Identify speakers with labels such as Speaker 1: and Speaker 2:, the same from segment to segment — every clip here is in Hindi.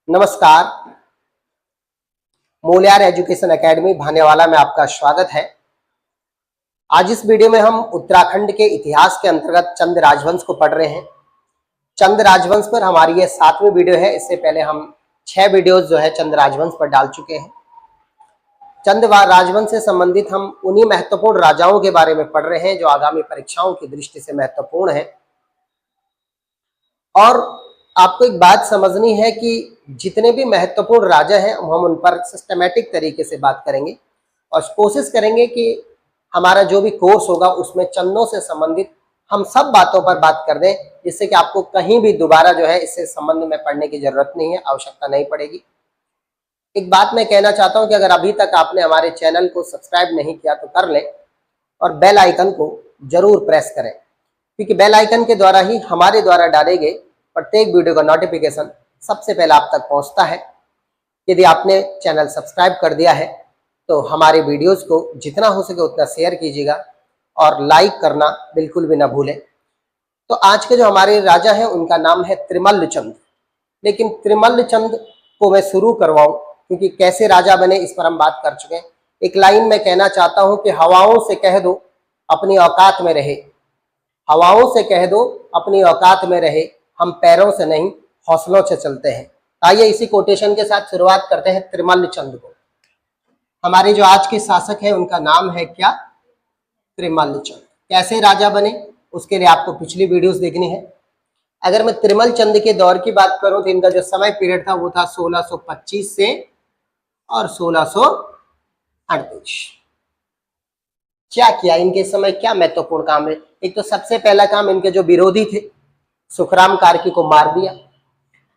Speaker 1: नमस्कार। मूल्यार एजुकेशन एकेडमी भानेवाला में आपका स्वागत है। आज इस वीडियो में हम उत्तराखंड के इतिहास के अंतर्गत चंद राजवंश को पढ़ रहे हैं। चंद राजवंश पर हमारी ये 7वीं वीडियो है। इससे पहले हम 6 वीडियोस जो है चंद राजवंश पर डाल चुके हैं। चंद राजवंश से संबंधित हम उन्हीं महत्वपूर्ण राजाओं के बारे में पढ़ रहे हैं जो आगामी परीक्षाओं की दृष्टि से महत्वपूर्ण है। और आपको एक बात समझनी है कि जितने भी महत्वपूर्ण राजा हैं हम उन पर सिस्टमेटिक तरीके से बात करेंगे और कोशिश करेंगे कि हमारा जो भी कोर्स होगा उसमें चंदों से संबंधित हम सब बातों पर बात कर दें, जिससे कि आपको कहीं भी दोबारा जो है इससे संबंध में पढ़ने की जरूरत नहीं है, आवश्यकता नहीं पड़ेगी। एक बात मैं कहना चाहता हूं कि अगर अभी तक आपने हमारे चैनल को सब्सक्राइब नहीं किया तो कर लें और बेल आइकन को जरूर प्रेस करें, क्योंकि बेल आइकन के द्वारा ही हमारे द्वारा डाले गए प्रत्येक वीडियो का नोटिफिकेशन सबसे पहले आप तक पहुंचता है। यदि आपने चैनल सब्सक्राइब कर दिया है तो हमारे वीडियोस को जितना हो सके उतना शेयर कीजिएगा और लाइक करना बिल्कुल भी ना भूलें। तो आज के जो हमारे राजा हैं उनका नाम है त्रिमल्लचंद। लेकिन त्रिमल्लचंद को मैं शुरू करवाऊं, क्योंकि कैसे राजा बने इस पर हम बात कर चुके हैं। एक लाइन में कहना चाहता हूं कि हवाओं से कह दो अपनी औकात में रहे, हवाओं से कह दो अपनी औकात में रहे, हम पैरों से नहीं हौसलों से चलते हैं। आइए इसी कोटेशन के साथ शुरुआत करते हैं त्रिमल्लचंद को। हमारे जो आज के शासक हैं उनका नाम है क्या? त्रिमल्लचंद। कैसे राजा बने उसके लिए आपको पिछली वीडियोस देखनी है। अगर मैं त्रिमल्लचंद के दौर की बात करूं तो इनका जो समय पीरियड था वो था 1625 से और 1638। क्या किया इनके समय, क्या महत्वपूर्ण काम है? एक तो सबसे पहला काम, इनके जो विरोधी थे सुखराम कार्की को मार दिया,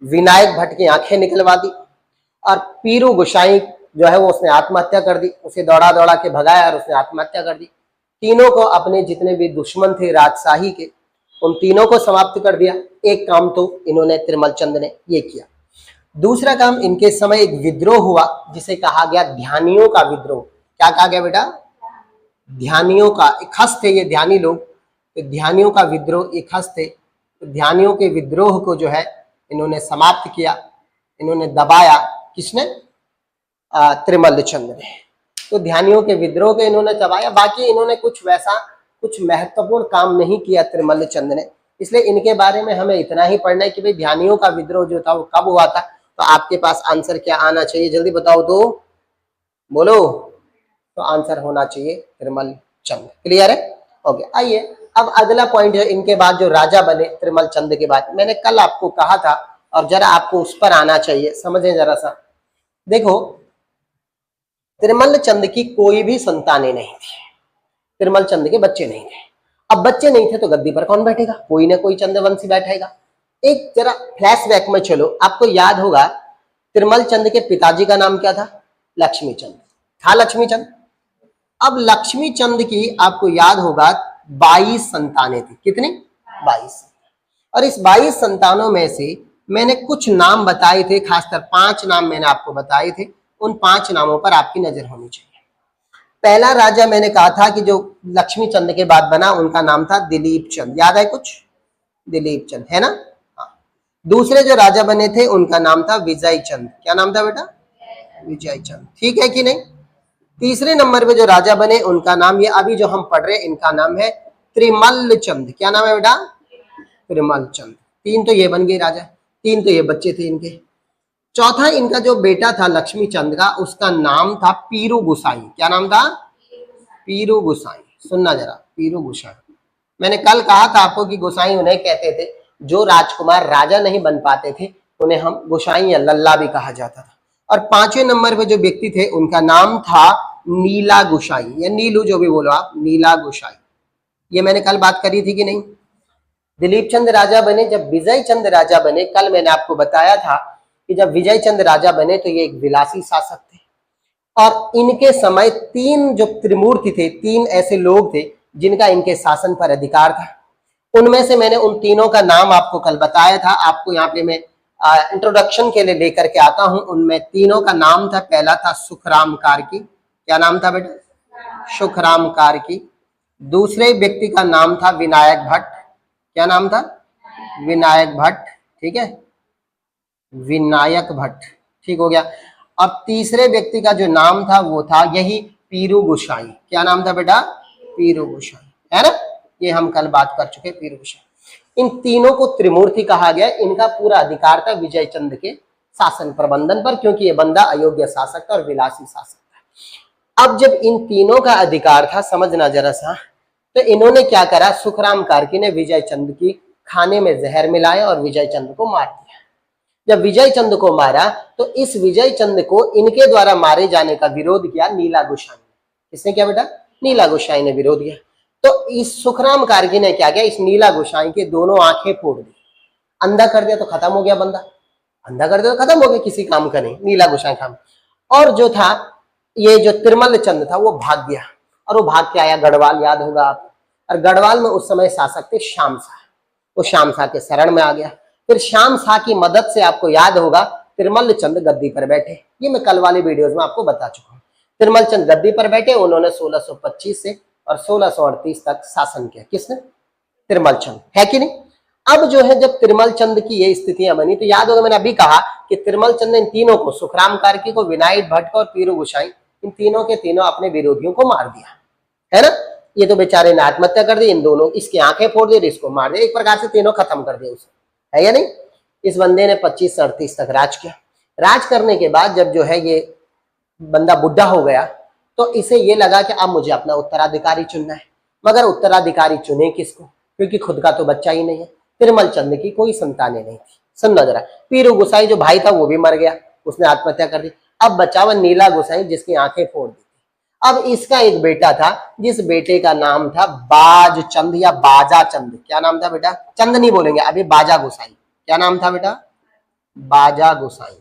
Speaker 1: विनायक भट्ट की आंखें निकलवा दी और पीरू गोसाई जो है वो उसने आत्महत्या कर दी। उसे दौड़ा दौड़ा के भगाया और उसने आत्महत्या कर दी। तीनों को, अपने जितने भी दुश्मन थे राजशाही के, उन तीनों को समाप्त कर दिया। एक काम तो इन्होंने त्रिमल्लचंद ने ये किया। दूसरा काम, इनके समय एक विद्रोह हुआ जिसे कहा गया ध्यानियों का विद्रोह। क्या कहा गया बेटा? ध्यानियों का। एक हस्त थे ये ध्यानी लोग, तो ध्यानियों का विद्रोह एक हस्त थे। तो ध्यानियों के विद्रोह को जो है इन्होंने समाप्त किया, इन्होंने दबाया। किसने? त्रिमल्लचंद ने। तो ध्यानियों के विद्रोह को इन्होंने दबाया। बाकी इन्होंने कुछ महत्वपूर्ण काम नहीं किया त्रिमल्लचंद ने। इसलिए इनके बारे में हमें इतना ही पढ़ना है कि भाई ध्यानियों का विद्रोह जो था वो कब हुआ था। तो आपके पास आंसर क्या आना चाहिए, जल्दी बताओ तो, बोलो। तो आंसर होना चाहिए त्रिमल्लचंद। क्लियर है? ओके। आइए अब अगला पॉइंट है, इनके बाद जो राजा बने त्रिमल्लचंद के बाद। मैंने कल आपको कहा था और जरा आपको उस पर आना चाहिए, समझें जरा सा। देखो, त्रिमल्लचंद की कोई भी संतानें नहीं थी, त्रिमल्लचंद के बच्चे नहीं थे। अब बच्चे नहीं थे तो गद्दी पर कौन बैठेगा? कोई ना कोई चंद्रवंशी बैठेगा। एक जरा फ्लैशबैक में चलो, आपको याद होगा त्रिमल्लचंद के पिताजी का नाम क्या था? लक्ष्मीचंद था। लक्ष्मीचंद। अब लक्ष्मीचंद की आपको याद होगा 22 संतानें थी। कितनी? 22। और इस 22 संतानों में से मैंने कुछ नाम बताए थे, खासकर 5 नाम मैंने आपको बताए थे। उन 5 नामों पर आपकी नजर होनी चाहिए। पहला राजा मैंने कहा था कि जो लक्ष्मीचंद के बाद बना उनका नाम था दिलीप चंद। याद है कुछ? दिलीप चंद, है ना? हाँ। दूसरे जो राजा बने थे उनका नाम था विजय चंद। क्या नाम था बेटा? विजय चंद। ठीक है कि नहीं? तीसरे नंबर पे जो राजा बने उनका नाम, ये अभी जो हम पढ़ रहे हैं इनका नाम है त्रिमल्लचंद। क्या नाम है बेटा? त्रिमल्लचंद। 3 तो ये बन गए राजा, 3 तो ये बच्चे थे इनके। चौथा इनका जो बेटा था लक्ष्मीचंद का, उसका नाम था पीरू गोसाई। क्या नाम था? पीरू गोसाई। सुनना जरा, पीरू गोसाई। मैंने कल कहा था आपको कि गोसाई उन्हें कहते थे जो राजकुमार राजा नहीं बन पाते थे, उन्हें हम गोसाई या लल्ला भी कहा जाता था। और 5वें नंबर पे जो व्यक्ति थे उनका नाम था नीला गोसाई, या नीलू, जो भी बोलो आप, नीला गोसाई। ये मैंने कल बात करी थी कि नहीं? दिलीप चंद राजा बने। जब विजय चंद राजा बने, कल मैंने आपको बताया था कि जब विजय चंद राजा बने तो ये एक विलासी शासक थे और इनके समय 3 जो त्रिमूर्ति थे, 3 ऐसे लोग थे जिनका इनके शासन पर अधिकार था। उनमें से मैंने उन तीनों का नाम आपको कल बताया था। आपको यहाँ पे मैं इंट्रोडक्शन के लिए लेकर के आता हूं। उनमें तीनों का नाम था, पहला था सुखराम कार्की। क्या नाम था बेटा? सुखराम कार्की। दूसरे व्यक्ति का नाम था विनायक भट्ट। क्या नाम था? विनायक भट्ट। ठीक है। विनायक भट्ट, ठीक हो गया। अब तीसरे व्यक्ति का जो नाम था वो था यही पीरू गोसाई। क्या नाम था बेटा? पीरू गोसाई, है ना। ये हम कल बात कर चुके, पीरू गोसाई। इन तीनों को त्रिमूर्ति कहा गया। इनका पूरा अधिकार था विजय चंद के शासन प्रबंधन पर, क्योंकि ये बंदा अयोग्य शासक था और विलासी शासक था। अब जब इन तीनों का अधिकार था, समझना जरा सा, तो इन्होंने क्या करा, सुखराम कार्की ने विजय चंद की खाने में जहर मिलाया और विजय चंद को मार दिया। जब विजय चंद को मारा तो इस विजय चंद को इनके द्वारा मारे जाने का विरोध किया नीला गोसाई ने। किसने किया बेटा? नीला गोसाई ने विरोध किया। तो इस सुखराम कार्की ने क्या किया, इस नीला गोसाई के दोनों आंखें फोड़ दी, अंधा कर दिया, तो खत्म हो गया बंदा। अंधा कर दिया तो खत्म हो गया, किसी काम का नहीं, नीला गोसाई काम। और जो था ये जो तिरमल चंद था वो भाग गया, और वो भाग के आया गढ़वाल, याद होगा आप। और गढ़वाल में उस समय शासक थे श्याम शाह, वो श्याम शाह के शरण में आ गया। फिर श्याम शाह की मदद से आपको याद होगा तिरमल चंद गद्दी पर बैठे। ये मैं कल वाली वीडियोस में आपको बता चुका हूँ। तिरमल चंद गद्दी पर बैठे, उन्होंने 1625 से और 1638 तक शासन किया। किसने? तिरमल चंद, है कि नहीं। अब जो है जब तिरमल चंद की ये स्थितियां बनी, तो याद होगा मैंने अभी कहा कि तिरमल चंद ने इन तीनों को, सुखराम कार्की को, विनायक भट्ट को और पीरू गोसाई, इन तीनों के तीनों अपने विरोधियों को मार दिया, है ना। ये तो बेचारे ने आत्महत्या कर दी, इन दोनों इसकी आंखें फोड़ दी, इसको मार दिया, एक प्रकार से तीनों खत्म कर दिया उसे, है या नहीं। इस बंदे ने 25 से 38 तक राज किया। राज करने के बाद जब जो है ये बंदा बुढ़ा हो गया, तो इसे ये लगा कि अब मुझे अपना उत्तराधिकारी चुनना है। मगर उत्तराधिकारी चुने किसको, क्योंकि खुद का तो बच्चा ही नहीं है। तिरमल चंद की कोई संतानें नहीं थी। सुनना जरा, पीरू गोसाई जो भाई था वो भी मर गया, उसने आत्महत्या कर दी। अब बचा हुआ नीला गोसाई जिसकी आंखें फोड़ दी। अब इसका एक बेटा था, जिस बेटे का नाम था बाज चंद या बाजा चंद। क्या नाम था बेटा? चंद नहीं बोलेंगे अभी, बाजा गोसाई। क्या नाम था बेटा? बाजा गोसाई।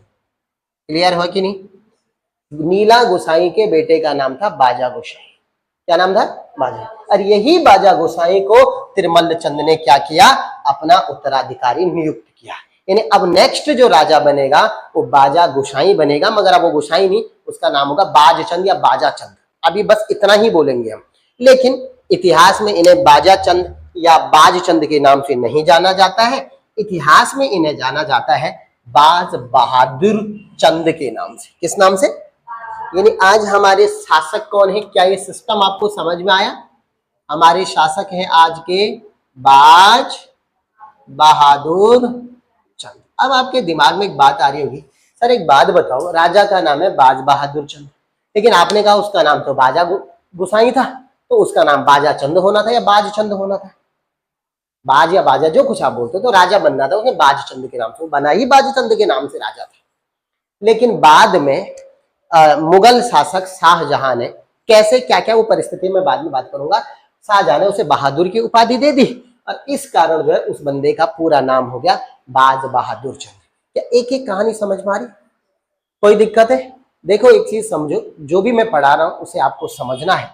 Speaker 1: क्लियर हो कि नहीं? नीला गोसाई के बेटे का नाम था बाजा गोसाई। क्या नाम था? बाजा। और यही बाजा गोसाई को तिरमल चंद ने क्या किया, अपना उत्तराधिकारी नियुक्त किया। यानी अब नेक्स्ट जो राजा बनेगा वो बाजा गोसाई बनेगा, मगर अब वो गोसाई नहीं, उसका नाम होगा बाज चंद या बाजा चंद। अभी बस इतना ही बोलेंगे हम, लेकिन इतिहास में इन्हें बाजा चंद या बाज चंद के नाम से नहीं जाना जाता है। इतिहास में इन्हें जाना जाता है बाज बहादुर चंद के नाम से। किस नाम से? यानी आज हमारे शासक कौन है? क्या ये सिस्टम आपको समझ में आया? हमारे शासक हैं आज के बाज बहादुर चंद। अब आपके दिमाग में एक बात आ रही होगी, सर एक बात बताओ, राजा का नाम है बाज बहादुर चंद, लेकिन आपने कहा उसका नाम तो बाजा गोसाई था, तो उसका नाम बाजा चंद होना था या बाज चंद होना था? बाज या बाजा जो कुछ आप बोलते, तो राजा बनना था उसने बाज चंद के नाम से, बना ही बाज चंद के नाम से राजा था। लेकिन बाद में मुगल शासक शाहजहां ने कैसे क्या क्या वो परिस्थिति में बाद में बात करूंगा, शाहजहां ने उसे बहादुर की उपाधि दे दी, और इस कारण जो है उस बंदे का पूरा नाम हो गया बाज बहादुर चंद। क्या एक एक कहानी समझ में आ रही? कोई दिक्कत है? देखो एक चीज समझो, जो भी मैं पढ़ा रहा हूं उसे आपको समझना है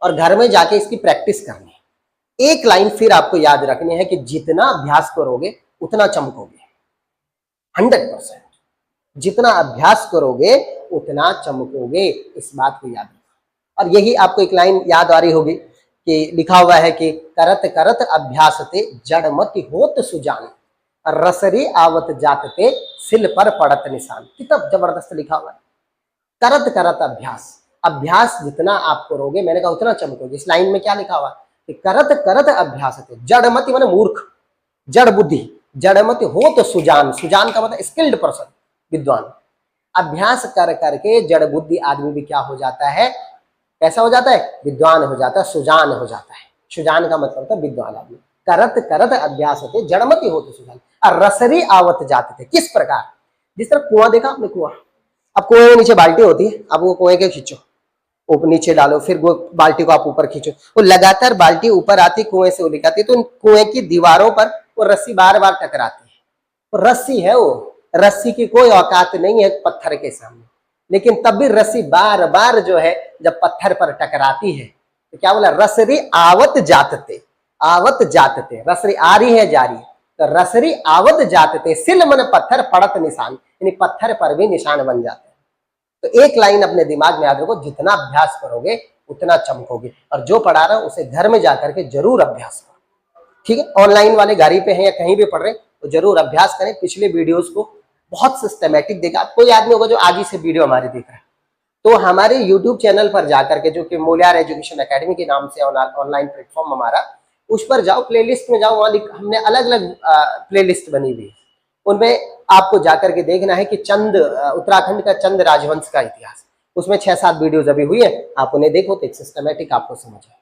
Speaker 1: और घर में जाके इसकी प्रैक्टिस करनी है। एक लाइन फिर आपको याद रखनी है कि जितना अभ्यास करोगे उतना चमकोगे। 100% जितना अभ्यास करोगे उतना चमकोगे, इस बात को याद रखो। और यही आपको एक लाइन याद आ रही होगी कि लिखा हुआ है कि करत करत अभ्यास ते जड़मति होत सुजान, रसरी आवत जातते सिल पर पड़त निशान। कितना जबरदस्त लिखा हुआ है। करत करत अभ्यास, अभ्यास जितना आप करोगे, मैंने कहा उतना चमकोगे। इस लाइन में क्या लिखा हुआ कि करत करत अभ्यास थे, जड़मति माने मूर्ख, जड़ बुद्धि, जड़मति हो तो सुजान, सुजान का मतलब स्किल्ड पर्सन, विद्वान। अभ्यास कर करके जड़ बुद्धि आदमी भी क्या हो जाता है, कैसा हो जाता है, विद्वान हो जाता है, सुजान हो जाता है। सुजान का मतलब था विद्वान आदमी। करत करत अभ्यास होते जड़मति होते सुजान, और रसरी आवत जाते थे। किस प्रकार? जिस तरह कुआं देखा आपने, कुआं, अब कुएं में नीचे बाल्टी होती है, अब वो कुएं के खींचो, ऊपर नीचे डालो, फिर वो बाल्टी को आप ऊपर खींचो, वो लगातार बाल्टी ऊपर आती, कुएं से उलिक आती, तो उन कुएं की दीवारों पर वो रस्सी बार बार टकराती है। तो रस्सी है वो, रस्सी की कोई औकात नहीं है पत्थर के सामने, लेकिन तब भी रस्सी बार बार जो है जब पत्थर पर टकराती है तो क्या बोला, रसरी आवत जातते, आवत जातते, रसरी आ रही है जा रही है, तो रसरी आवत जातते, सिल मन पत्थर पड़त निशान, यानी पत्थर पर भी निशान बन जाते हैं। तो एक लाइन अपने दिमाग में याद रखो, जितना अभ्यास करोगे उतना चमकोगे। और जो पढ़ा रहा हूं उसे घर में जाकर के जरूर अभ्यास करो, ठीक है। ऑनलाइन वाले घर ही पे हैं या कहीं भी पढ़ रहे, तो जरूर अभ्यास करें। पिछले वीडियोस को बहुत सिस्टमेटिक देखा। कोई आदमी होगा जो आज ही से वीडियो हमारे देख रहा है, तो हमारे यूट्यूब चैनल पर जाकर के, जो कि मोलियार एजुकेशन एकेडमी के नाम से ऑनलाइन प्लेटफॉर्म हमारा, उस पर जाओ, प्लेलिस्ट में जाओ, वहां हमने अलग अलग प्लेलिस्ट बनी हुई है। उनमें आपको जाकर के देखना है कि उत्तराखंड का चंद राजवंश का इतिहास, उसमें 6-7 वीडियोज अभी हुई है, आप उन्हें देखो तो एक सिस्टमेटिक आपको समझ आए।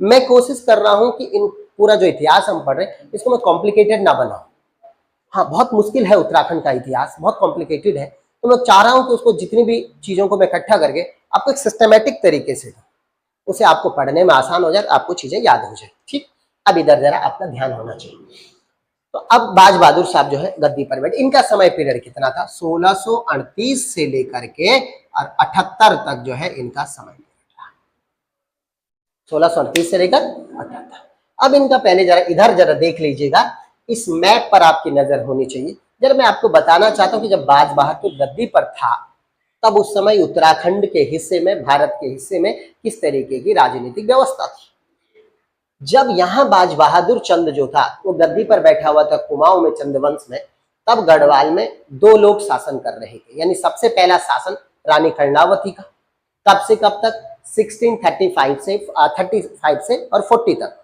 Speaker 1: मैं कोशिश कर रहा हूं कि इन पूरा जो इतिहास हम पढ़ रहे हैं इसको मैं कॉम्प्लिकेटेड ना बनाऊं। हाँ, बहुत मुश्किल है उत्तराखंड का इतिहास, बहुत कॉम्प्लिकेटेड है, तो मैं चाह रहा हूं कि उसको जितनी भी चीजों को मैं इकट्ठा करके आपको एक सिस्टमेटिक तरीके से, उसे आपको पढ़ने में आसान हो जाए, आपको चीजें याद हो जाए। ठीक, अब इधर जरा आपका ध्यान होना चाहिए। तो अब बाज बहादुर साहब जो है गद्दी पर बैठे। इनका समय पीरियड कितना था? 1638 से लेकर के और 78 तक जो है इनका समय पीरियड रहा। 1638 से लेकर 78। अब इनका पहले जरा इधर जरा देख लीजिएगा, इस मैप पर आपकी नजर होनी चाहिए। जरा मैं आपको बताना चाहता हूं कि जब बाज बहादुर गद्दी पर था तब उस समय उत्तराखंड के हिस्से में, भारत के हिस्से में किस तरीके की राजनीतिक व्यवस्था थी। जब यहां बाज बहादुर चंद जो था वो गद्दी पर बैठा हुआ था कुमाऊं में, चंद्रवंश में, तब गढ़वाल में 2 लोग शासन कर रहे थे। यानी सबसे पहला शासन रानी कर्णावती का, कब से कब तक? 1635 से 35 से और 40 तक,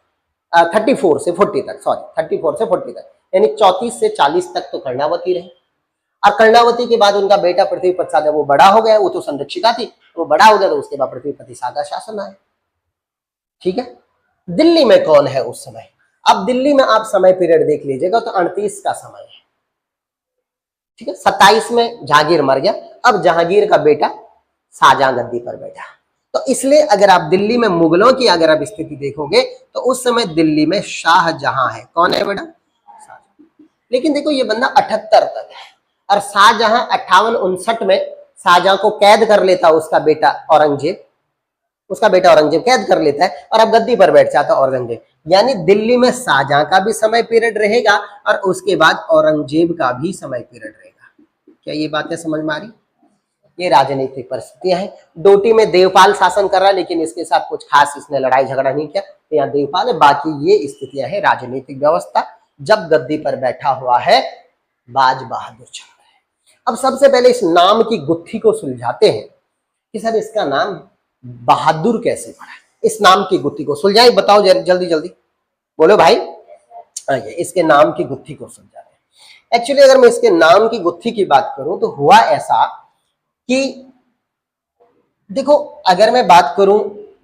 Speaker 1: 34 से 40 तक, सॉरी 34 से 40 तक, यानी 34 से 40 तक तो कर्णावती रहे। और कर्णावती के बाद उनका बेटा पृथ्वीपति शाह, वो बड़ा हो गया, वो तो संरक्षिका थी, वो बड़ा हो गया, तो उसके बाद पृथ्वीपति शाह का शासन आया। ठीक है, दिल्ली में कौन है उस समय? अब दिल्ली में आप समय पीरियड देख लीजिएगा तो 38 का समय है। ठीक है, 27 में जहांगीर मर गया, अब जहांगीर का बेटा शाहजहां गद्दी पर बैठा। तो इसलिए अगर आप दिल्ली में मुगलों की अगर आप स्थिति देखोगे तो उस समय दिल्ली में शाहजहां है। कौन है बेटा? लेकिन देखो ये बंदा 78 तक है, और शाहजहां 58-59 में शाहजहां को कैद कर लेता उसका बेटा औरंगजेब, उसका बेटा औरंगजेब कैद कर लेता है और अब गद्दी पर बैठ जाता औरंगजेब। यानी दिल्ली में शाहजहां का भी समय पीरियड रहेगा और उसके बाद औरंगजेब का भी समय पीरियड रहेगा। क्या ये बातें समझ में आ रही? ये राजनीतिक परिस्थितियां हैं। डोटी में देवपाल शासन कर रहा है, लेकिन इसके साथ कुछ खास इसने लड़ाई झगड़ा नहीं किया, तो यहाँ देवपाल है। बाकी ये स्थितियां है राजनीतिक व्यवस्था जब गद्दी पर बैठा हुआ है बाज बहादुर चल रहा है। अब सबसे पहले इस नाम की गुत्थी को सुलझाते हैं कि सर इसका नाम बहादुर कैसे पड़ा। इस नाम की गुत्थी को सुलझाए, बताओ जल्दी जल्दी बोलो भाई। आइए इसके नाम की गुत्थी को सुलझाते हैं। एक्चुअली अगर मैं इसके नाम की गुत्थी की बात करूं तो हुआ ऐसा कि देखो, अगर मैं बात करूं,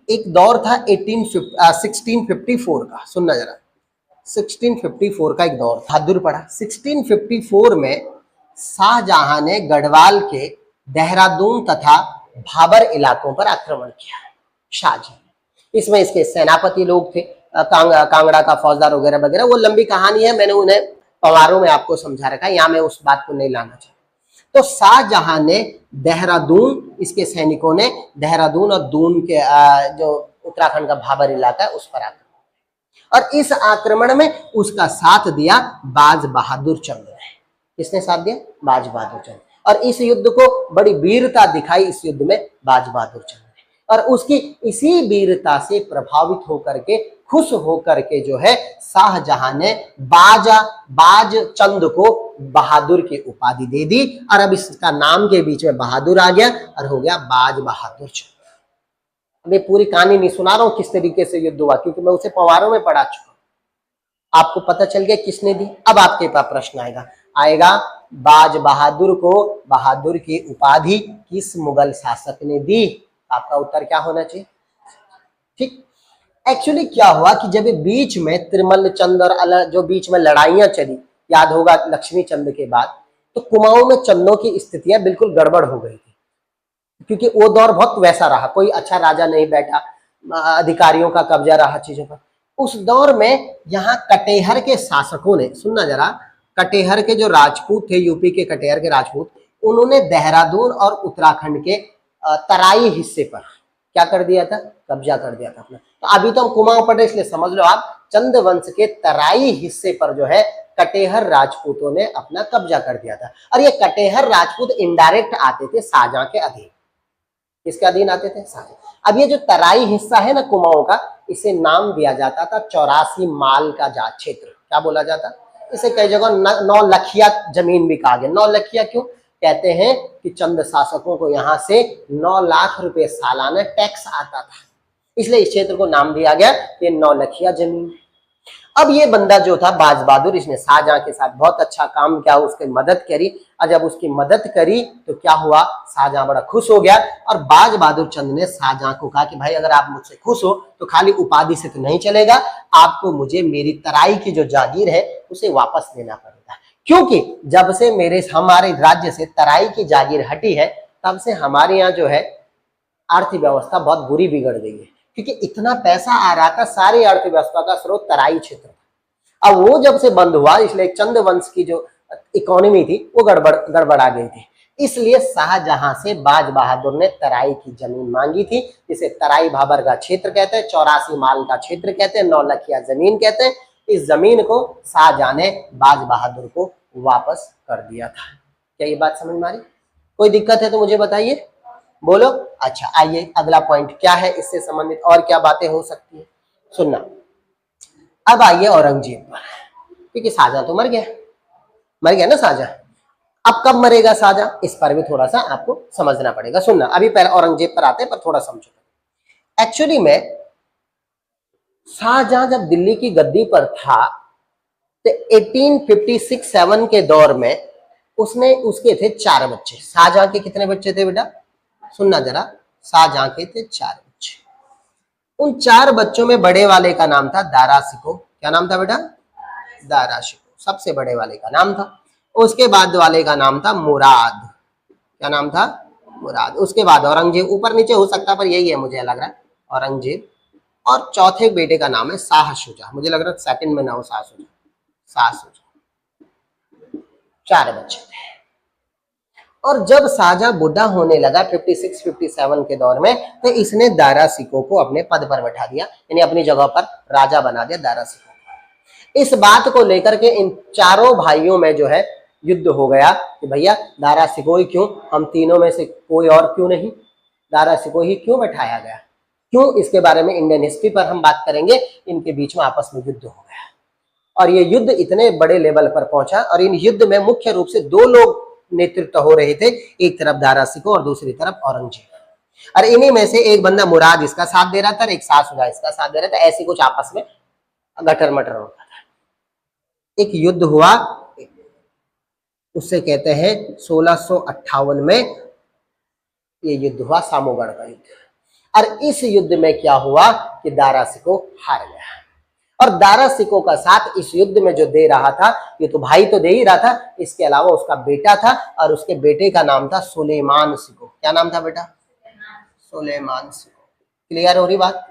Speaker 1: एक दौर था 1654 का, सुनना जरा, 1654 का एक दौर बहादुर पड़ा। 1654 में शाहजहां ने गढ़वाल के देहरादून तथा भाबर इलाकों पर आक्रमण किया। शाहजहां, इसमें इसके सेनापति लोग थे, कांगड़ा का फौजदार वगैरह वगैरह, वो लंबी कहानी है, मैंने उन्हें पवारों में आपको समझा रखा है, यहां मैं उस बात को नहीं लाना चाहता। तो शाहजहां ने देहरादून, इसके सैनिकों ने देहरादून और दून के जो उत्तराखंड का भाबर इलाका है उस पर आक्रमण, और इस आक्रमण में उसका साथ दिया बाज बहादुर चंद ने। किसने साथ दिया? बाज बहादुर चंद। और इस युद्ध को बड़ी वीरता दिखाई इस युद्ध में बाज बहादुर चंद ने, और उसकी इसी वीरता से प्रभावित होकर के, खुश होकर के जो है शाहजहां ने बाज चंद को बहादुर की उपाधि दे दी, और अब इसका नाम के बीच में बहादुर आ गया और हो गया बाज बहादुर चंद। मैं पूरी कहानी नहीं सुना रहा हूं किस तरीके से युद्ध हुआ, क्योंकि मैं उसे पवारों में पढ़ा चुका हूं, आपको पता चल गया किसने दी। अब आपके पास प्रश्न आएगा बाज बहादुर को बहादुर की उपाधि किस मुगल शासक ने दी? आपका उत्तर क्या होना चाहिए? ठीक, एक्चुअली क्या हुआ कि जब बीच में त्रिमल चंद और जो बीच में लड़ाइयां चली, याद होगा लक्ष्मी चंद के बाद, तो कुमाऊं में चंदों की स्थितियां बिल्कुल गड़बड़ हो गई थी, क्योंकि वो दौर बहुत वैसा रहा, कोई अच्छा राजा नहीं बैठा, अधिकारियों का कब्जा रहा चीजों पर। उस दौर में यहाँ कटेहर के शासकों ने, सुनना जरा, कटेहर के जो राजपूत थे, यूपी के कटेहर के राजपूत, उन्होंने देहरादून और उत्तराखंड के तराई हिस्से पर क्या कर दिया था? कब्जा कर दिया था अपना। तो अभी तो हम कुमाऊं पढ़ रहे, इसलिए समझ लो आप, चंद वंश के तराई हिस्से पर जो है कटेहर राजपूतों ने अपना कब्जा कर दिया था। और ये कटेहर राजपूत इनडायरेक्ट आते थे शाहजहां के अधीन। किसके अधीन आते थे? शाहजहां। अब ये जो तराई हिस्सा है ना कुमाऊं का, इसे नाम दिया जाता था 84 माल का क्षेत्र। क्या बोला जाता? इसे कई जगह 9 लखिया जमीन भी कहा गया। 9 लखिया क्यों कहते हैं कि चंद शासकों को यहाँ से 9 लाख रुपए सालाना टैक्स आता था, इसलिए इस क्षेत्र को नाम दिया गया ये 9 लखिया जमीन। अब ये बंदा जो था बाज बहादुर, इसने शाहजहां के साथ बहुत अच्छा काम किया, उसकी मदद करी, और जब उसकी मदद करी तो क्या हुआ, शाहजहां बड़ा खुश हो गया। और बाज बहादुर चंद ने शाहजहां को कहा कि भाई अगर आप मुझसे खुश हो तो खाली उपाधि से तो नहीं चलेगा, आपको मुझे मेरी तराई की जो जागीर है उसे वापस लेना पड़ेगा, क्योंकि जब से हमारे राज्य से तराई की जागीर हटी है तब से हमारे यहाँ जो है अर्थव्यवस्था बहुत बुरी बिगड़ गई है, क्योंकि इतना पैसा आ रहा था, सारी अर्थव्यवस्था का स्रोत तराई क्षेत्र था। अब वो जब से बंद हुआ, इसलिए चंद वंश की जो इकोनॉमी थी वो गड़बड़ा गई थी। इसलिए शाहजहां से बाज बहादुर ने तराई की जमीन मांगी थी, जिसे तराई भाबर का क्षेत्र कहते हैं, 84 माल का क्षेत्र कहते हैं, 9 लखिया जमीन कहते हैं। इस जमीन को शाहजहां ने बाज बहादुर को वापस कर दिया था। क्या ये बात समझ में आ रही? कोई दिक्कत है तो मुझे बताइए, बोलो। अच्छा, आइए अगला पॉइंट क्या है, इससे संबंधित और क्या बातें हो सकती है, सुनना। अब आइए औरंगजेब पर, क्योंकि शाहजहां तो मर गया ना शाहजहां। अब कब मरेगा शाहजहां, इस पर भी थोड़ा सा आपको समझना पड़ेगा। सुनना, अभी पहले औरंगजेब पर आते हैं, पर थोड़ा समझो। एक्चुअली में शाहजहां जब दिल्ली की गद्दी पर था तो 1856-7 के दौर में उसके थे 4 बच्चे। शाहजहां के कितने बच्चे थे बेटा, सुनना जरा, शाहजहां के थे 4 बच्चे। उन 4 बच्चों में बड़े वाले का नाम था दारा शिकोह। क्या नाम था बेटा, दारा शिकोह, सबसे बड़े वाले का नाम था। उसके बाद वाले का नाम था मुराद। क्या नाम था, मुराद। उसके बाद औरंगजेब, ऊपर नीचे हो सकता पर यही है मुझे लग रहा है, औरंगजेब। और चौथे बेटे का नाम है शाह शुजा, मुझे लग रहा है सेकंड में ना हो, शाह शुजा। 4 बच्चे थे। और जब शाहजहां बुढ़ा होने लगा 56-57 के दौर में, तो इसने दारा शिकोह को अपने पद पर बैठा दिया, यानी अपनी जगह पर राजा बना दिया दारा शिकोह। इस बात को लेकर के इन चारों भाइयों में जो है युद्ध हो गया कि भैया दारा शिकोह ही क्यों, हम तीनों में से कोई और क्यों नहीं, दारा शिकोह ही क्यों बैठाया गया, क्यों, इसके बारे में इंडियन हिस्ट्री पर हम बात करेंगे। इनके बीच में आपस में युद्ध हो गया, और ये युद्ध इतने बड़े लेवल पर पहुंचा, और इन युद्ध में मुख्य रूप से 2 लोग नेतृत्व हो रहे थे, एक तरफ दारा शिकोह और दूसरी तरफ औरंगजेब। और इन्हीं में से एक बंदा मुराद इसका साथ दे रहा था, एक शाह शुजा इसका साथ दे रहा था, ऐसी कुछ आपस में गटर मटर होता था। एक युद्ध हुआ, उससे कहते हैं 1658 में ये युद्ध हुआ, सामोगढ़ का युद्ध। और इस युद्ध में क्या हुआ कि दारा शिकोह हार गया, और दारा शिकोह का साथ इस युद्ध में जो दे रहा था, ये तो भाई तो दे ही रहा था, इसके अलावा उसका बेटा था, और उसके बेटे का नाम था सुलेमान शिकोह। क्या नाम था बेटा, सुलेमान शिकोह। क्लियर हो रही बात,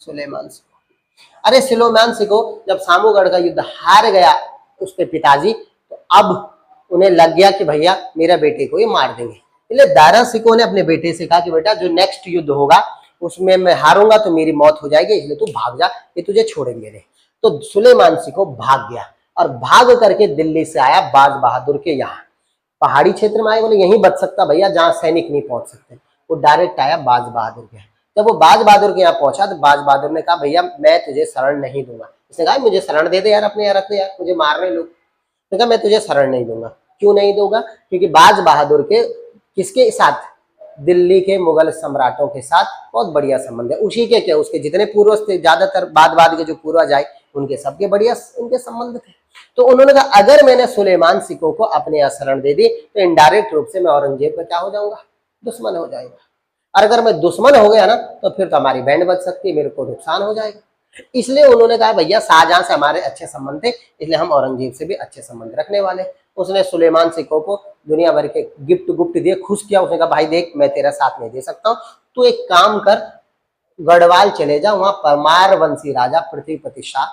Speaker 1: सुलेमान शिकोह। अरे सुलेमान शिकोह जब सामोगढ़ का युद्ध हार गया उसके पिताजी, तो अब उन्हें लग गया कि भैया मेरा बेटे को ये मार देंगे, इसलिए दारा शिकोह ने अपने बेटे से कहा कि बेटा जो नेक्स्ट युद्ध होगा उसमें मैं हारूंगा तो मेरी मौत हो जाएगी, इसलिए तू भाग जा, ये तुझे छोड़ेंगे नहीं। तो सुलेमान शिकोह भाग गया, और भाग करके दिल्ली से आया बाज बहादुर के यहाँ। पहाड़ी क्षेत्र में आए, बोले यहीं बच सकता भैया जहाँ सैनिक नहीं पहुंच सकते, वो डायरेक्ट आया बाज बहादुर के यहाँ। जब वो बाज बहादुर के यहाँ पहुंचा तो बाज बहादुर ने कहा भैया मैं तुझे शरण नहीं दूंगा। उसने कहा मुझे शरण दे दे यार, अपने यहाँ रख दे यार, मुझे मार रहे लोग। उसने कहा मैं तुझे शरण नहीं दूंगा। क्यों नहीं दूंगा, क्योंकि बाज बहादुर के किसके साथ, दिल्ली के मुगल सम्राटों के साथ बहुत बढ़िया संबंध है। उसी के क्या, उसके जितने पूर्वज थे, ज्यादातर बाद के जो पूर्वज आए उनके सबके बढ़िया उनके संबंध थे। तो उन्होंने कहा अगर मैंने सुलेमान शिकोह को अपने यहाँ शरण दे दी तो इनडायरेक्ट रूप से मैं औरंगजेब का क्या हो जाऊंगा, दुश्मन हो जाएगा। और अगर मैं दुश्मन हो गया ना तो फिर तो हमारी बैंड बच सकती है, मेरे को नुकसान हो जाएगा। इसलिए उन्होंने कहा भैया शाहजहां से हमारे अच्छे संबंध थे, इसलिए हम औरंगजेब से भी अच्छे संबंध रखने वाले। उसने सुलेमान शिकोह को दुनिया भर के गिफ्ट दिए, खुश किया। उसने कहा भाई देख मैं तेरा साथ नहीं दे सकता हूँ, तू एक काम कर, गढ़वाल चले जा, वहां परमार वंशी राजा पृथ्वीपति शाह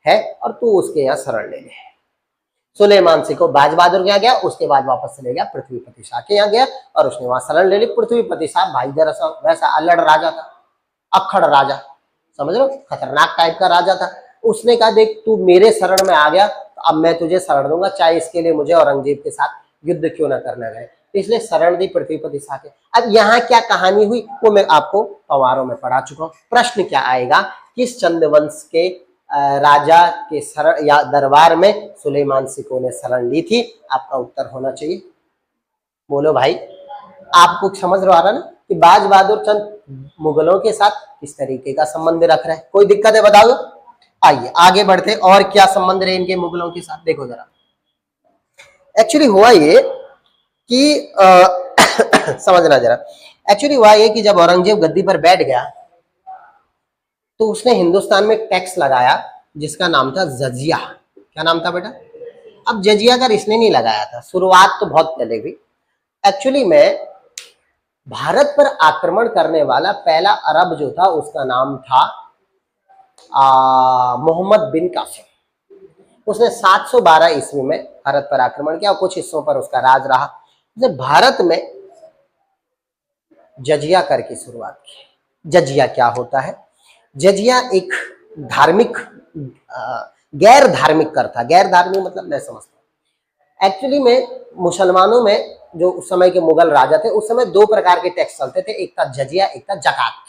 Speaker 1: है, और तू उसके यहाँ शरण ले ले। सुलेमान शिकोह बाज बहादुर के यहाँ गया, उसके बाद वापस चले गया पृथ्वीपति शाह के यहाँ गया, और उसने वहां शरण ले ली। पृथ्वीपति शाह भाई दरअसल वैसा अल्लड़ राजा था, अक्खड़ राजा, समझ लो खतरनाक टाइप का राजा था। उसने कहा देख तू मेरे शरण में आ गया तो अब मैं तुझे शरण दूंगा, चाहे इसके लिए मुझे औरंगजेब के साथ युद्ध क्यों ना करना रहे। इसलिए शरण दी पृथ्वीपति शाह के। अब यहाँ क्या कहानी हुई वो मैं आपको पवारों में पढ़ा चुका हूँ। प्रश्न क्या आएगा, किस चंद वंश के राजा के शरण या दरबार में सुलेमान सिको ने शरण ली थी? आपका उत्तर होना चाहिए, बोलो भाई। आपको समझ रहा है ना कि बाज बहादुर चंद मुगलों के साथ किस तरीके का संबंध रख रहे हैं? कोई दिक्कत है बताओ। आइए आगे बढ़ते, और क्या संबंध रहे इनके मुगलों के साथ, देखो जरा। एक्चुअली हुआ ये कि समझना जरा, एक्चुअली हुआ ये कि जब औरंगजेब गद्दी पर बैठ गया तो उसने हिंदुस्तान में टैक्स लगाया जिसका नाम था जजिया। क्या नाम था बेटा? अब जजिया का इसने नहीं लगाया था, शुरुआत तो बहुत पहले हुई। एक्चुअली में भारत पर आक्रमण करने वाला पहला अरब जो था उसका नाम था मोहम्मद बिन कासिम। उसने 712 ईस्वी में भारत पर आक्रमण किया और कुछ हिस्सों पर उसका राज रहा। उसने भारत में जजिया कर की शुरुआत की। जजिया क्या होता है? जजिया एक धार्मिक गैर धार्मिक कर था। गैर धार्मिक मतलब मैं समझता हूँ एक्चुअली में मुसलमानों में जो उस समय के मुगल राजा थे उस समय दो प्रकार के टैक्स चलते थे, एक था जजिया, एक था जकात।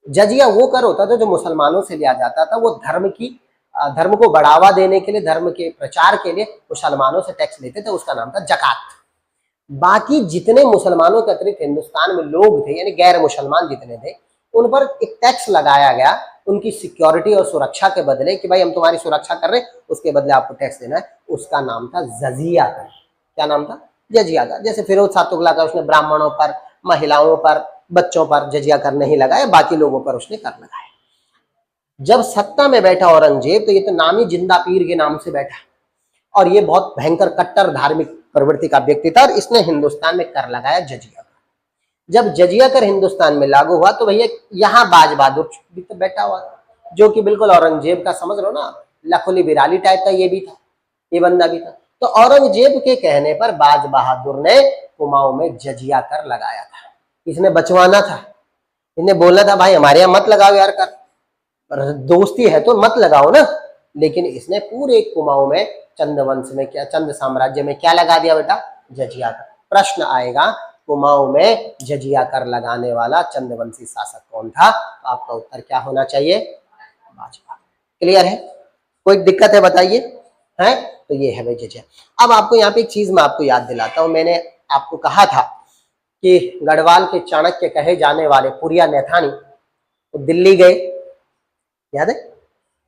Speaker 1: जजिया वो कर होता था जो मुसलमानों से लिया जाता था, वो धर्म को बढ़ावा देने के लिए, धर्म के प्रचार के लिए मुसलमानों से टैक्स लेते थे, उसका नाम था जकात। बाकी जितने मुसलमानों के अतिरिक्त हिंदुस्तान में लोग थे यानी गैर मुसलमान जितने थे उन पर एक टैक्स लगाया गया उनकी सिक्योरिटी और सुरक्षा के बदले कि भाई हम तुम्हारी सुरक्षा कर रहे हैं, उसके बदले आपको टैक्स देना है। उसका नाम था जजिया कर। क्या नाम था? जजिया कर। जैसे फिरोज शाह तुगलक उसने ब्राह्मणों पर, महिलाओं पर, बच्चों पर जजिया कर नहीं लगाया, बाकी लोगों पर उसने कर लगाया। जब सत्ता में बैठा औरंगजेब तो ये तो नामी जिंदा पीर के नाम से बैठा और ये बहुत भयंकर कट्टर धार्मिक प्रवृत्ति का व्यक्ति था और इसने हिंदुस्तान में कर लगाया जजिया कर। जब जजिया कर हिंदुस्तान में लागू हुआ तो भैया यहाँ बाज बहादुर भी तो बैठा हुआ था जो कि बिल्कुल औरंगजेब का, समझ लो ना, लखोली बिराली टाइप का ये भी था, ये बंदा भी था। तो औरंगजेब के कहने पर बाज बहादुर ने कुमाऊं में जजिया कर लगाया था। इसने बचवाना था, इसने बोलना था भाई हमारे यहाँ मत लगाओ यार कर, दोस्ती है तो मत लगाओ ना। लेकिन इसने पूरे कुमाऊं में चंद वंश में क्या, चंद साम्राज्य में क्या लगा दिया बेटा? जजिया कर। प्रश्न आएगा कुमाऊं में जजिया कर लगाने वाला चंदवंशी शासक कौन था? तो आपका उत्तर क्या होना चाहिए? भाजपा। क्लियर है? कोई दिक्कत है बताइए? है तो ये है भाई जजिया। अब आपको यहाँ पे एक चीज मैं आपको याद दिलाता हूँ। मैंने आपको कहा था कि गढ़वाल के चाणक्य कहे जाने वाले पुरिया नैथानी तो दिल्ली गए, याद है,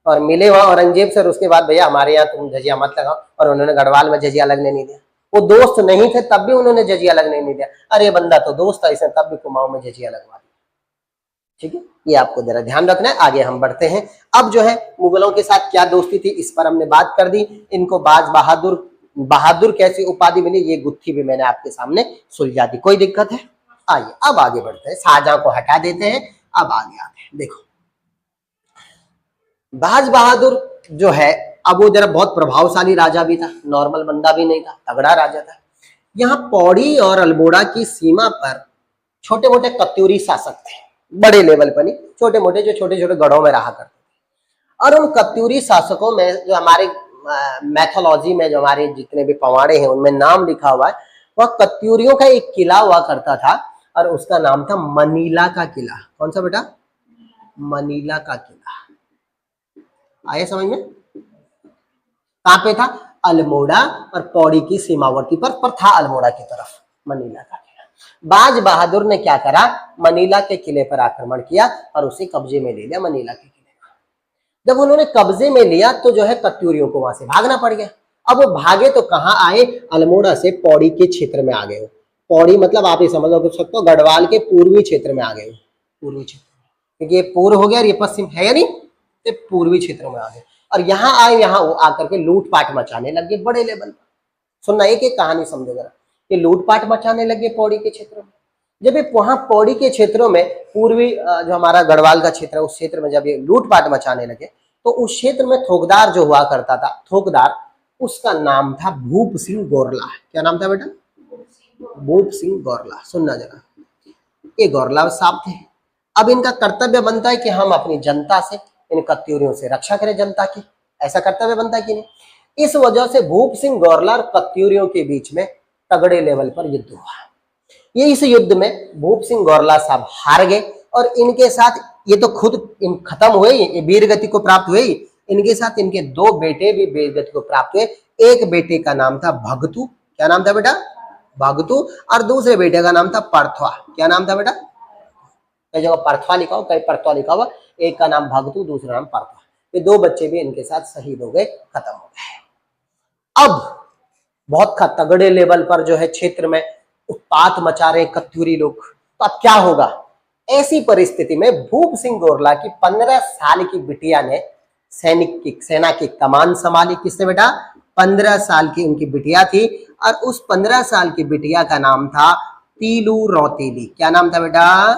Speaker 1: और मिले वहां औरंगजेब से। उसके बाद भैया हमारे यहाँ तुम जजिया मत लगाओ, और उन्होंने गढ़वाल में जजिया लगने नहीं दिया। वो दोस्त नहीं थे तब भी उन्होंने जजिया लगने नहीं दिया। अरे बंदा तो दोस्त था, इसने तब भी कुमाऊं में जजिया लगवा दिया। ठीक है, ये आपको जरा ध्यान रखना है। आगे हम बढ़ते हैं। अब जो है मुगलों के साथ क्या दोस्ती थी इस पर हमने बात कर दी। इनको बाज बहादुर कैसी उपाधि मिली ये गुत्थी भी मैंने आपके सामने सुलझा दी। कोई दिक्कत है? आइए अब आगे बढ़ते हैं। शाहजहां को हटा देते हैं, अब आगे आते हैं। देखो बाज बहादुर जो है अब वो जरा बहुत प्रभावशाली राजा भी था, नॉर्मल बंदा भी नहीं था, तगड़ा राजा था। यहाँ पौड़ी और अल्मोड़ा की सीमा पर छोटे मोटे कत्यूरी शासक थे, बड़े लेवल पर नहीं, छोटे मोटे जो छोटे छोटे गढ़ों में रहा करते थे। और उन कत्यूरी शासकों में जो हमारे मैथोलॉजी में जो हमारे जितने भी पवाड़े हैं उनमें नाम लिखा हुआ है, वह कत्यूरियों का एक किला हुआ करता था और उसका नाम था मनीला का किला। कौन सा बेटा? मनीला का किला। आया समझ में? कहां पे था? अल्मोड़ा और पौड़ी की सीमावर्ती पर था, अल्मोड़ा की तरफ मनीला का किला। बाज बहादुर ने क्या करा? मनीला के किले पर आक्रमण किया और उसे कब्जे में ले लिया, मनीला के किले का। जब उन्होंने कब्जे में लिया तो जो है कत्यूरियों को वहां से भागना पड़ गया। अब वो भागे तो कहां आए? अल्मोड़ा से पौड़ी के क्षेत्र में आ गए। पौड़ी मतलब आप ये समझ सकते हो गढ़वाल के पूर्वी क्षेत्र में आ गए, पूर्वी क्षेत्र, क्योंकि ये पूर्व हो गया और ये पश्चिम है या नहीं, तो पूर्वी क्षेत्र में आ गए। और यहाँ आए, यहाँ वो आकर के लूटपाट मचाने लगे बड़े लेवल पर। सुनना, एक एक कहानी समझो जरा। ये लूटपाट मचाने लगे पौड़ी के क्षेत्रों में। जब ये वहां पौड़ी के क्षेत्रों में पूर्वी जो हमारा गढ़वाल का क्षेत्र है उस क्षेत्र में जब ये लूटपाट मचाने लगे तो उस क्षेत्र में थोकदार जो हुआ करता था, थोकदार, उसका नाम था भूप सिंह गोरला। क्या नाम था बेटा? भूप सिंह गोरला। सुनना जरा, ये गोरला साहब थे। अब इनका कर्तव्य बनता है कि हम अपनी जनता से, इन कत्यूरियों से रक्षा करें जनता की, ऐसा कर्तव्य बनता है कि नहीं। इस वजह से भूप सिंह गोरला और कत्यूरियों के बीच में तगड़े लेवल पर युद्ध हुआ। ये इस युद्ध में भूप सिंह गोरला साहब हार गए और इनके साथ ये तो खुद खत्म हुए, ये वीर गति को प्राप्त हुए, इनके साथ इनके 2 बेटे भी वीरगति को प्राप्त हुए। एक बेटे का नाम था भगतु, क्या नाम था बेटा? भगतु। और दूसरे बेटे का नाम था परथवा, क्या नाम था बेटा? कई जगह परथवा लिखा हो, कई परथवा लिखा हुआ। एक का नाम भगतु, दूसरा नाम परथवा। ये 2 बच्चे भी इनके साथ शहीद हो गए, खत्म हो गए। अब बहुत तगड़े लेवल पर जो है क्षेत्र में उत्पात मचा रहे कत्यूरी लोग। तो अब क्या होगा? ऐसी परिस्थिति में भूप सिंह गोरला की 15 साल की बिटिया ने सेना की कमान संभाली। किसने बेटा? 15 साल की उनकी बिटिया थी, और उस 15 साल की बिटिया का नाम था तीलू रौतेली। क्या नाम था बेटा?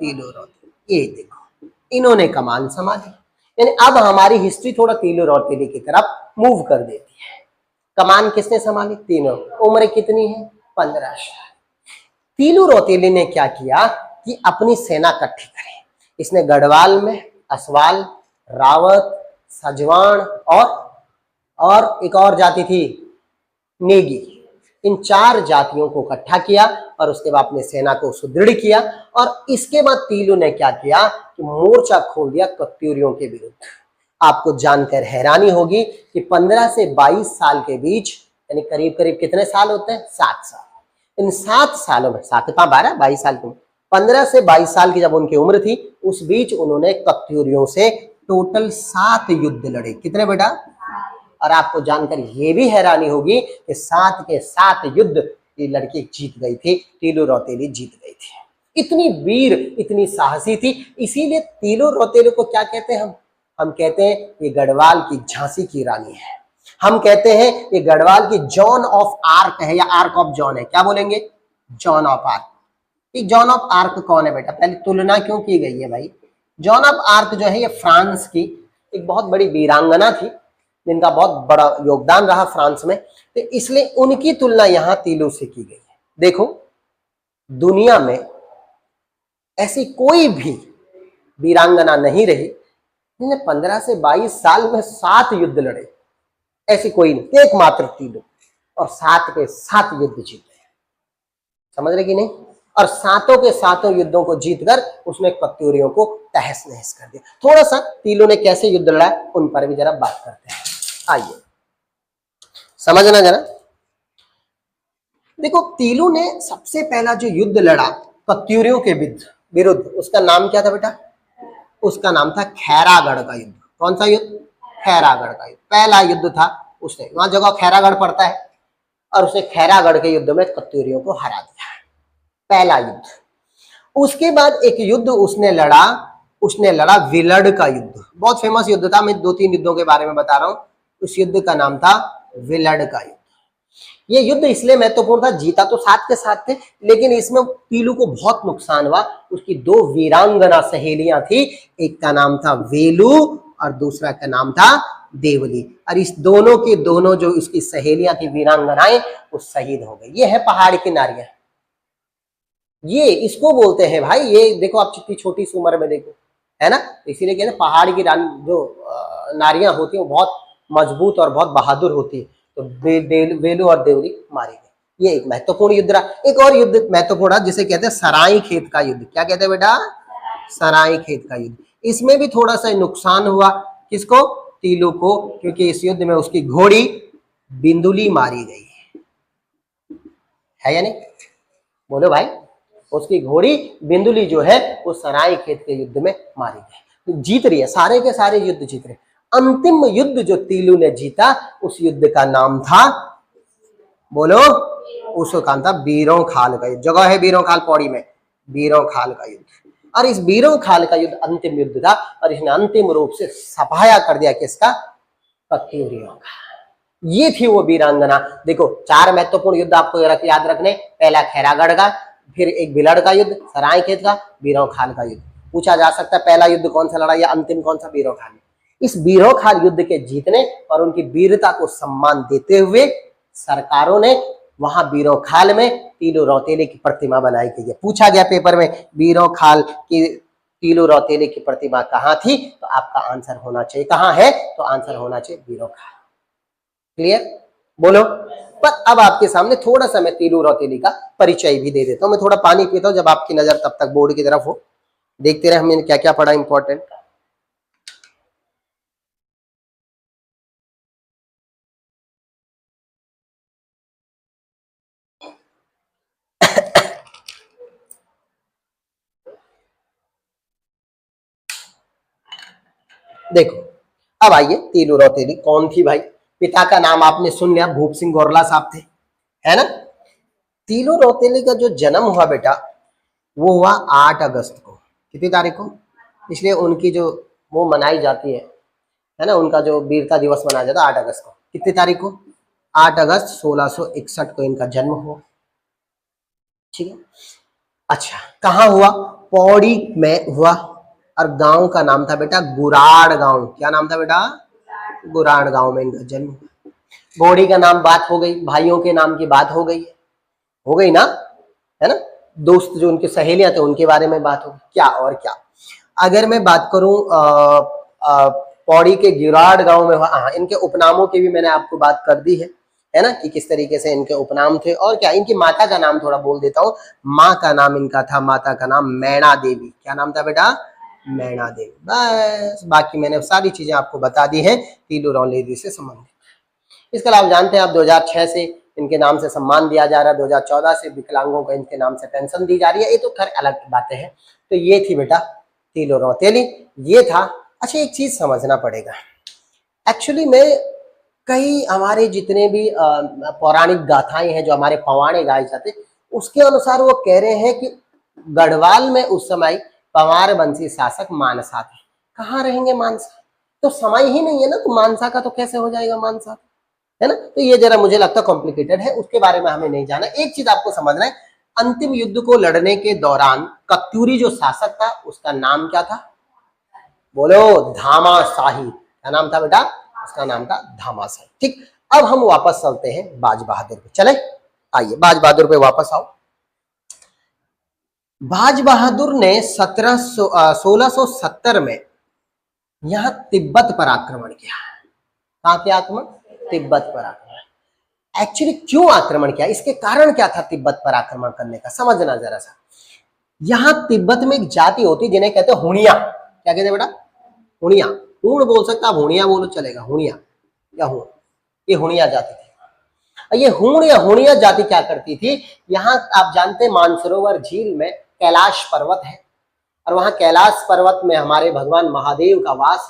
Speaker 1: तीलू रौतेली। ये देखो, इन्होंने कमान संभाली। यानी अब हमारी हिस्ट्री थोड़ा तीलू रौतेली की तरफ मूव कर देती है। कमान किसने संभाली? तीनों। उम्र कितनी है? 15 साल। तीलू रौतेली ने क्या किया कि अपनी सेना इकट्ठी करी। इसने गढ़वाल में असवाल, रावत, सजवाण और एक और जाति थी नेगी, इन 4 जातियों को इकट्ठा किया और उसके बाद अपनी सेना को सुदृढ़ किया। और इसके बाद तीलू ने क्या किया कि मोर्चा खोल दिया कत्यूरियों के विरुद्ध। आपको जानकर हैरानी होगी कि 15 से 22 साल के बीच, यानी करीब करीब कितने साल होते हैं? 7 साल। इन 7 सालों में 7 5 12 22 साल की 15 से 22 साल की जब उनकी उम्र थी, उस बीच उन्होंने कत्यूरियों से टोटल 7 युद्ध लड़े। कितने बेटा? और आपको जानकर ये भी हैरानी होगी कि 7 के 7 युद्ध ये लड़की जीत गई थी, तीलू रौतेली जीत गई थी। इतनी वीर, इतनी साहसी थी। इसीलिए तीलू रौतेली को क्या कहते हैं? हम कहते हैं ये गढ़वाल की झांसी की रानी है। हम कहते हैं ये गढ़वाल की जॉन ऑफ आर्क है, या आर्क ऑफ जॉन है। क्या बोलेंगे? John of arc. ये जॉन ऑफ आर्क कौन है बेटा? पहले तुलना क्यों की गई है भाई? जॉन ऑफ आर्क जो है ये फ्रांस की एक बहुत बड़ी वीरांगना थी, जिनका बहुत बड़ा योगदान रहा फ्रांस में, तो इसलिए उनकी तुलना यहां तीलू से की गई है। देखो, दुनिया में ऐसी कोई भी वीरांगना नहीं रही जिन्हें 15 से 22 साल में 7 युद्ध लड़े। ऐसी कोई नहीं, एकमात्र तीलू, और 7 के 7 युद्ध जीते। समझ रहे कि नहीं? और 7 के 7 युद्धों को जीतकर उसने कत्यूरियों को तहस नहस कर दिया। थोड़ा सा तीलू ने कैसे युद्ध लड़ा उन पर भी जरा बात करते हैं, आइए समझना जरा। देखो, तीलू ने सबसे पहला जो युद्ध लड़ा कत्यूरियों के विरुद्ध, उसका नाम क्या था बेटा? उसका नाम था खैरागढ़ का युद्ध। कौन सा युद्ध? खैरागढ़ का युद्ध। पहला युद्ध था, उसने, वहां जगह खैरागढ़ पड़ता है, और उसने खैरागढ़ के युद्ध में कत्यूरियों को हरा दिया। पहला युद्ध। उसके बाद एक युद्ध उसने लड़ा विलड़ का युद्ध। बहुत फेमस युद्ध था, मैं 2-3 युद्धों के बारे में बता रहा हूं। उस युद्ध का नाम था विलड़ का युद्ध। ये युद्ध इसलिए महत्वपूर्ण था, जीता तो 7 के 7 थे, लेकिन इसमें तीलू को बहुत नुकसान हुआ। उसकी 2 वीरांगना सहेलियां थी, एक का नाम था वेलू और दूसरा का नाम था देवली। और इस दोनों के दोनों जो उसकी सहेलियां थी, वीरांगनाएं, वो शहीद हो गई। ये है पहाड़ की नारियां, ये इसको बोलते हैं भाई। ये देखो, आप कितनी छोटी सी उम्र में देखो, है ना? इसीलिए कहते हैं पहाड़ की जो नारियां होती है वो बहुत मजबूत और बहुत बहादुर होती है। तो वेलू और देवली मारी गई। ये एक महत्वपूर्ण युद्ध रहा। एक और युद्ध महत्वपूर्ण रहा जिसे कहते हैं सराय खेत का युद्ध। क्या कहते हैं बेटा? सराय खेत का युद्ध। इसमें भी थोड़ा सा नुकसान हुआ। किसको? तीलू को, क्योंकि इस युद्ध में उसकी घोड़ी बिंदुली मारी गई है या नहीं? बोलो भाई। उसकी घोड़ी बिंदुली जो है वो सराय खेत के युद्ध में मारी गई। तो जीत रही है, सारे के सारे युद्ध जीत रहे। अंतिम युद्ध जो तीलू ने जीता, उस युद्ध का नाम था, बोलो, उसका नाम था बीरों खाल का युद्ध। जगह है बीरों खाल पौड़ी में, बीरों खाल का युद्ध। और इस बीरों खाल का युद्ध अंतिम युद्ध था, और इसने अंतिम रूप से सफाया कर दिया किसका? कत्यूरियों का। ये थी वो वीरांगना। देखो, 4 महत्वपूर्ण युद्ध आपको याद रखने। पहला खैरागढ़ का, फिर एक बिलड़ का युद्ध, सराय खेत का, बीरों खाल का युद्ध। पूछा जा सकता है पहला युद्ध कौन सा लड़ा या अंतिम कौन सा? बीरों खाल। इस बीरों खाल युद्ध के जीतने और उनकी वीरता को सम्मान देते हुए सरकारों ने वहां बीरों खाल में तीलू रौतेली की प्रतिमा बनाई गई है। पूछा गया पेपर में, बीरों खाल की तीलू रौतेली की प्रतिमा कहाँ थी? तो आपका आंसर होना चाहिए, कहाँ है? तो आंसर होना चाहिए बीरों खाल। क्लियर? बोलो। पर अब आपके सामने थोड़ा सा मैं तीलू रौतेली का परिचय भी दे देता हूं। मैं थोड़ा पानी पीता हूं, जब आपकी नजर तब तक बोर्ड की तरफ हो। देखते रहे हमने क्या क्या पढ़ा इंपॉर्टेंट। देखो अब आइए, तीलू रौतेली कौन थी भाई? पिता का नाम आपने सुन लिया, भूप सिंह गोरला साहब थे, है ना। तीलू रौतेली का जो जन्म हुआ बेटा वो हुआ 8 अगस्त को। कितनी तारीख को? इसलिए उनकी जो वो मनाई जाती है ना, उनका जो वीरता दिवस मनाया जाता है 8 अगस्त को। कितनी तारीख को? 8 अगस्त 1661 को इनका जन्म हुआ। ठीक है। अच्छा, कहाँ हुआ? पौड़ी में हुआ, और गांव का नाम था बेटा गुराड़ गांव। क्या नाम था बेटा? गुराड़ गांव में इनका जन्म हुआ। पौड़ी का नाम बात हो गई, भाइयों के नाम की बात हो गई ना, है ना। दोस्त जो उनके सहेलियां थे उनके बारे में बात होगी, क्या और क्या। अगर मैं बात करूं पौड़ी के गिराड़ गांव में, हाँ, इनके उपनामों की भी मैंने आपको बात कर दी है ना, कि किस तरीके से इनके उपनाम थे। और क्या, इनकी माता का नाम थोड़ा बोल देता हूँ। माँ का नाम इनका था, माता का नाम मैणा देवी। क्या नाम था बेटा? मैणा देवी। बस, बाकी मैंने सारी चीजें आपको बता दी हैं तीलू रौतेली से संबंधित। इसके अलावा जानते हैं आप 2006 से इनके नाम से सम्मान दिया जा रहा है, 2014 से विकलांगों को इनके नाम से पेंशन दी जा रही है। ये तो खैर अलग बातें हैं। तो ये थी बेटा तीलू रौतेली, ये था। अच्छा, एक चीज समझना पड़ेगा, एक्चुअली में कई हमारे जितने भी पौराणिक गाथाएं हैं जो हमारे पवाड़े गाए जाते, उसके अनुसार वो कह रहे हैं कि गढ़वाल में उस समय पंवार वंशी शासक मानसा थे। कहाँ रहेंगे मानसा? तो समय ही नहीं है ना, तो मानसा का तो कैसे हो जाएगा मानसा, है ना। तो ये जरा मुझे लगता है कॉम्प्लिकेटेड है, उसके बारे में हमें नहीं जाना। एक चीज आपको समझना है, अंतिम युद्ध को लड़ने के दौरान कत्यूरी जो शासक था उसका नाम क्या था? बोलो, धामाशाही। क्या नाम था बेटा? उसका नाम था धामाशाही। ठीक, अब हम वापस चलते हैं बाज बहादुर पे। चले, आइए बाज बहादुर पे वापस आओ। बाज बहादुर ने 1670 में यहां तिब्बत पर आक्रमण किया। कहां किया आक्रमण? तिब्बत पर आक्रमण। एक्चुअली क्यों आक्रमण किया, इसके कारण क्या था तिब्बत पर आक्रमण करने का, समझना जरा सा। यहां तिब्बत में एक जाति होती जिन्हें कहते हैं हुणिया। क्या कहते हैं बेटा? हुणिया। हूण बोल सकता, आप हुणिया बोलो चलेगा, हुणिया या हूण, ये हुणिया जाति थी। ये हूण या हुणिया जाति क्या करती थी, यहाँ आप जानते हैं मानसरोवर झील में कैलाश पर्वत है, और वहां कैलाश पर्वत में हमारे भगवान महादेव का वास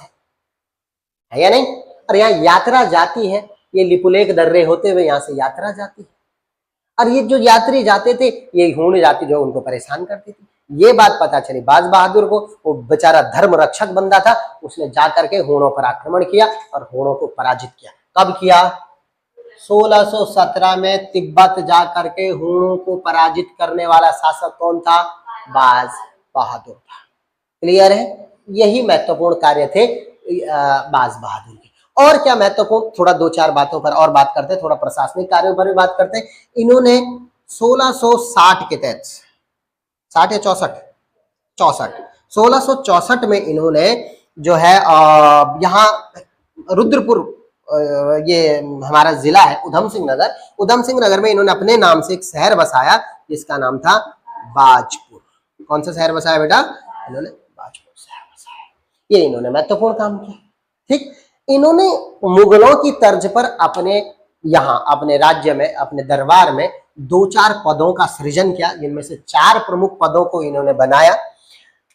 Speaker 1: है या नहीं। और यहाँ यात्रा जाती है, ये लिपुलेख दर्रे होते हुए यहाँ से यात्रा जाती है, और ये जो यात्री जाते थे ये हूण जाति जो उनको परेशान करती थी। ये बात पता चली बाज बहादुर को, वो बेचारा धर्म रक्षक बंदा था, उसने जाकर के हूणों पर आक्रमण किया और हूणों को पराजित किया। कब किया? 1617 में तिब्बत जाकर के हूणों को पराजित करने वाला शासक कौन था? बाज बहादुर था। क्लियर है? यही महत्वपूर्ण कार्य थे बाज बहादुर के। और क्या महत्वपूर्ण, थोड़ा 2-4 बातों पर और बात करते हैं, थोड़ा प्रशासनिक कार्यों पर भी बात करते हैं। इन्होंने 1660 के तहत, 60 या 64, 1664 में इन्होंने जो है यहाँ रुद्रपुर, ये हमारा जिला है उधम सिंह नगर, उधम सिंह नगर में इन्होंने अपने नाम से एक शहर बसाया जिसका नाम था बाजपुर। कौन सा शहर बसाया बेटा? इन्होंने बाजपुर शहर बसाया। ये इन्होंने महत्वपूर्ण काम किया। ठीक, इन्होंने मुगलों की तर्ज पर अपने यहाँ अपने राज्य में, अपने दरबार में 2-4 पदों का सृजन किया, जिनमें से 4 प्रमुख पदों को इन्होंने बनाया।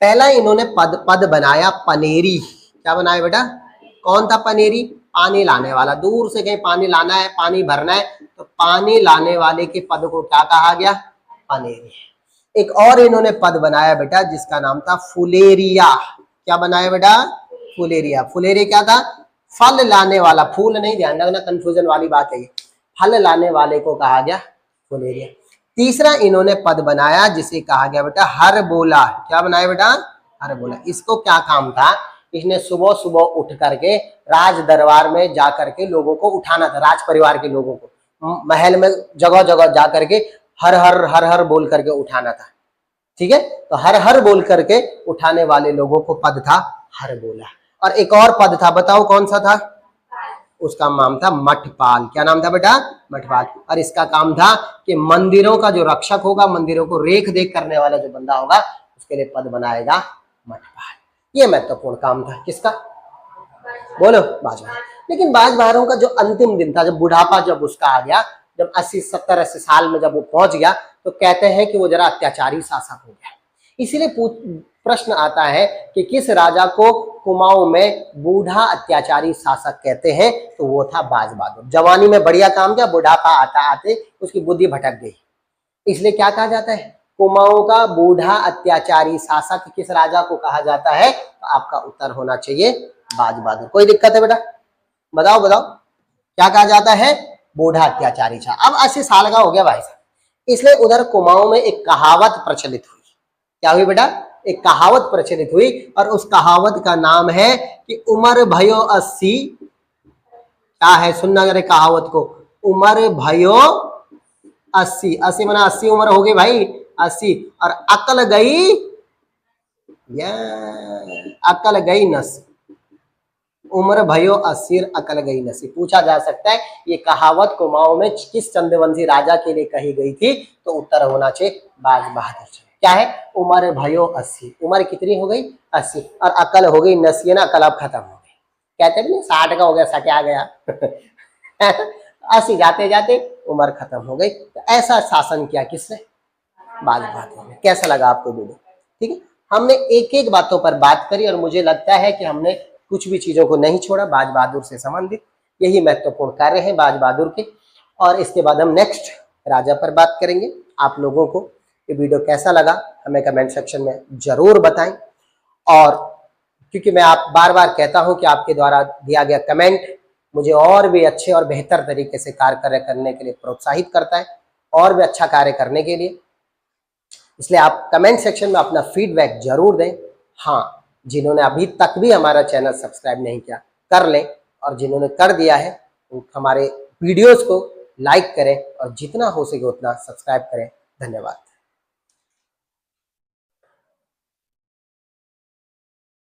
Speaker 1: पहला इन्होंने पद बनाया पनेरी। क्या बनाया बेटा? कौन था पनेरी? पानी लाने वाला। दूर से कहीं पानी लाना है, पानी भरना है, तो पानी लाने वाले के पद को क्या कहा गया? पनेरी। एक और इन्होंने पद बनाया बेटा जिसका नाम था फुलेरिया। क्या बनाया बेटा? फुलेरिया। फुलेरिया क्या था? फल लाने वाला, फूल नहीं, ध्यान रखना कंफ्यूजन वाली बात है। फल लाने वाले को कहा गया फुलेरिया। तीसरा इन्होंने पद बनाया जिसे कहा गया बेटा हर बोला। क्या बनाया बेटा? हर बोला। इसको क्या काम था? इसने सुबह सुबह उठ करके राज दरबार में जाकर के लोगों को उठाना था, राज परिवार के लोगों को महल में जगह जगह जा करके हर हर बोल करके उठाना था। ठीक है, तो हर बोल करके उठाने वाले लोगों को पद था हर बोला। और एक और पद था, बताओ कौन सा था? उसका नाम था मठपाल। क्या नाम था बेटा? मठपाल। और इसका काम था कि मंदिरों का जो रक्षक होगा, मंदिरों को रेख देख करने वाला जो बंदा होगा, उसके लिए पद बनाएगा मठपाल। ये महत्वपूर्ण काम था किसका? बोलो, बाज बहादुर। लेकिन बाज बहादुर का जो अंतिम दिन था, जब बुढ़ापा जब उसका आ गया, जब 80-70-80 साल में जब वो पहुंच गया, तो कहते हैं कि वो जरा अत्याचारी शासक हो गया। इसीलिए प्रश्न आता है कि किस राजा को कुमाऊं में बूढ़ा अत्याचारी शासक कहते हैं, तो वो था बाज बहादुर। जवानी में बढ़िया काम किया, बुढ़ापा आता आते उसकी बुद्धि भटक गई, इसलिए क्या कहा जाता है, कुमाऊं का बूढ़ा अत्याचारी शासक किस राजा को कहा जाता है, तो आपका उत्तर होना चाहिए बाज बहादुर। कोई दिक्कत है बेटा, बताओ बताओ क्या कहा जाता है, बूढ़ा अत्याचारी शासक। अब 80 साल का हो गया भाई साहब, इसलिए उधर कुमाऊं में एक कहावत प्रचलित हुई। क्या हुई बेटा, एक कहावत प्रचलित हुई, और उस कहावत का नाम है कि उमर भयो 80। क्या है, सुनना जरा कहावत को, उमर भयो 80। 80 मना 80 उम्र हो गई भाई, 80, और अकल गई, अकल गई नस। उम्र भयो 80 अकल गई नसी। पूछा जा सकता है ये कहावत कुमाऊं में किस चंद्रवंशी राजा के लिए कही गई थी, तो उत्तर होना चाहिए बाज बहादुर। क्या है, उम्र भयो 80, उम्र कितनी हो गई 80, और अकल हो गई नसी, ना अकल अब खत्म हो गई। कहते हैं ना 60 का हो गया, सट आ गया 80 जाते जाते उम्र खत्म हो गई। तो ऐसा शासन किया किसने, बाज बहादुर ने। कैसा लगा आपको वीडियो, ठीक है, हमने एक एक बातों पर बात करी, और मुझे लगता है कि हमने कुछ भी चीजों को नहीं छोड़ा बाज बहादुर से संबंधित। यही महत्वपूर्ण कार्य है बाज बहादुर के। और इसके बाद हम नेक्स्ट राजा पर बात करेंगे। आप लोगों को ये वीडियो कैसा लगा हमें कमेंट सेक्शन में जरूर बताएं, और क्योंकि मैं आप बार बार कहता हूं कि आपके द्वारा दिया गया कमेंट मुझे और भी अच्छे और बेहतर तरीके से कार्य करने के लिए प्रोत्साहित करता है, और भी अच्छा कार्य करने के लिए। इसलिए आप कमेंट सेक्शन में अपना फीडबैक जरूर दें। हाँ, जिन्होंने अभी तक भी हमारा चैनल सब्सक्राइब नहीं किया कर लें, और जिन्होंने कर दिया है वो हमारे वीडियोस को लाइक करें, और जितना हो सके उतना सब्सक्राइब करें। धन्यवाद।